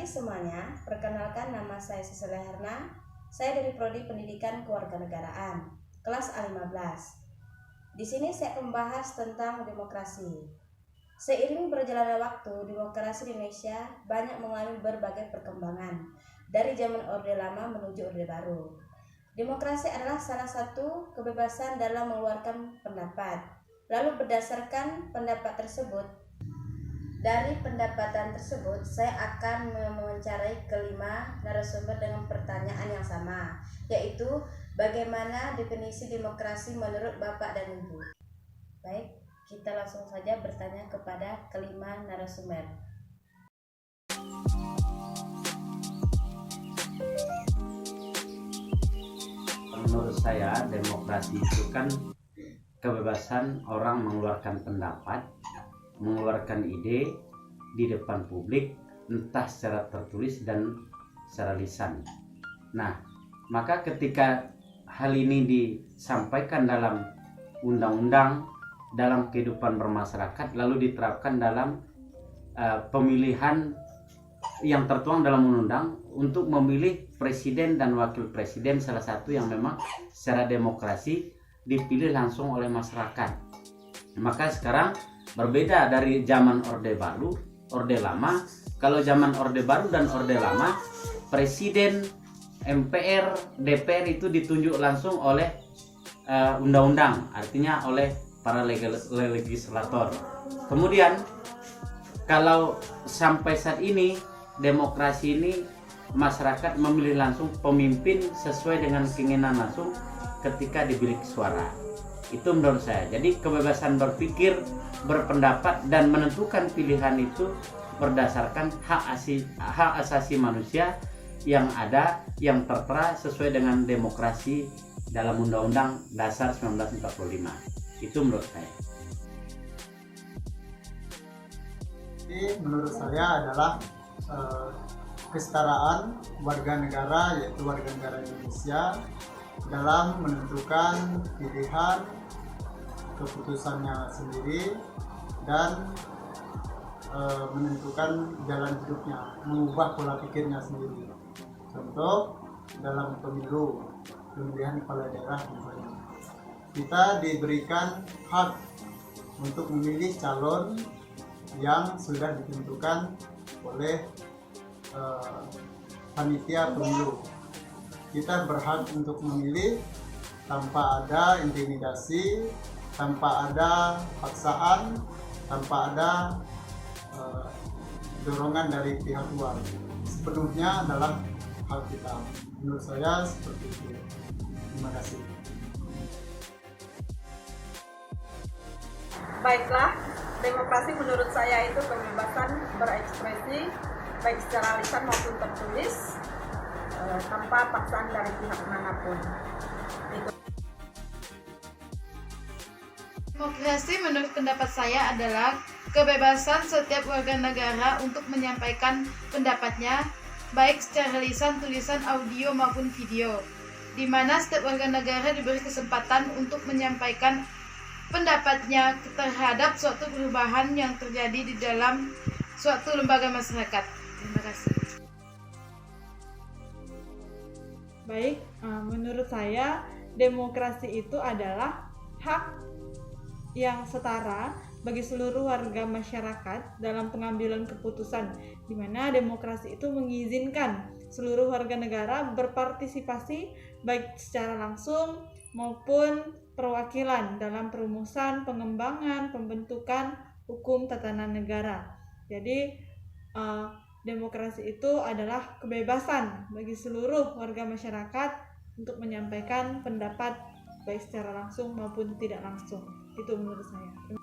semuanya, perkenalkan nama saya Sisela Herna. Saya dari Prodi Pendidikan Kewarganegaraan, kelas A15. Di sini saya membahas tentang demokrasi. Seiring berjalannya waktu, demokrasi di Indonesia banyak mengalami berbagai perkembangan, dari zaman Orde Lama menuju Orde Baru. Demokrasi adalah salah satu kebebasan dalam mengeluarkan pendapat. Lalu berdasarkan pendapat tersebut, dari pendapatan tersebut, saya akan mewawancarai kelima narasumber dengan pertanyaan yang sama, yaitu bagaimana definisi demokrasi menurut Bapak dan Ibu. Baik, kita langsung saja bertanya kepada kelima narasumber. Menurut saya, demokrasi itu kan kebebasan orang mengeluarkan pendapat, mengeluarkan ide di depan publik, entah secara tertulis dan secara lisan. Nah, maka ketika hal ini disampaikan dalam undang-undang, dalam kehidupan bermasyarakat, lalu diterapkan dalam pemilihan yang tertuang dalam undang-undang untuk memilih presiden dan wakil presiden, salah satu yang memang secara demokrasi dipilih langsung oleh masyarakat. Maka sekarang berbeda dari zaman Orde Baru, Orde Lama. Kalau zaman Orde Baru dan Orde Lama, presiden, MPR, DPR itu ditunjuk langsung oleh undang-undang, artinya oleh para legislator. Kemudian kalau sampai saat ini demokrasi ini masyarakat memilih langsung pemimpin sesuai dengan keinginan langsung ketika di bilik suara. Itu menurut saya. Jadi kebebasan berpikir, berpendapat dan menentukan pilihan itu berdasarkan hak asasi manusia yang ada, yang tertera sesuai dengan demokrasi dalam Undang-Undang Dasar 1945. Itu menurut saya. Jadi menurut saya adalah kesetaraan warga negara, yaitu warga negara Indonesia, dalam menentukan pilihan keputusannya sendiri dan menentukan jalan hidupnya, mengubah pola pikirnya sendiri. Contoh dalam pemilihan kepala daerah misalnya, kita diberikan hak untuk memilih calon yang sudah ditentukan oleh panitia pemilu. Kita berhak untuk memilih tanpa ada intimidasi, tanpa ada paksaan, tanpa ada dorongan dari pihak luar. Sepenuhnya adalah hak kita. Menurut saya seperti itu. Terima kasih. Baiklah, demokrasi menurut saya itu kebebasan berekspresi baik secara lisan maupun tertulis tanpa paksaan dari pihak manapun. Demokrasi menurut pendapat saya adalah kebebasan setiap warga negara untuk menyampaikan pendapatnya baik secara lisan, tulisan, audio maupun video, di mana setiap warga negara diberi kesempatan untuk menyampaikan pendapatnya terhadap suatu perubahan yang terjadi di dalam suatu lembaga masyarakat. Terima kasih. Baik, menurut saya demokrasi itu adalah hak yang setara bagi seluruh warga masyarakat dalam pengambilan keputusan, di mana demokrasi itu mengizinkan seluruh warga negara berpartisipasi baik secara langsung maupun perwakilan dalam perumusan, pengembangan, pembentukan hukum tatanan negara. Jadi demokrasi itu adalah kebebasan bagi seluruh warga masyarakat untuk menyampaikan pendapat baik secara langsung maupun tidak langsung. Itu menurut saya.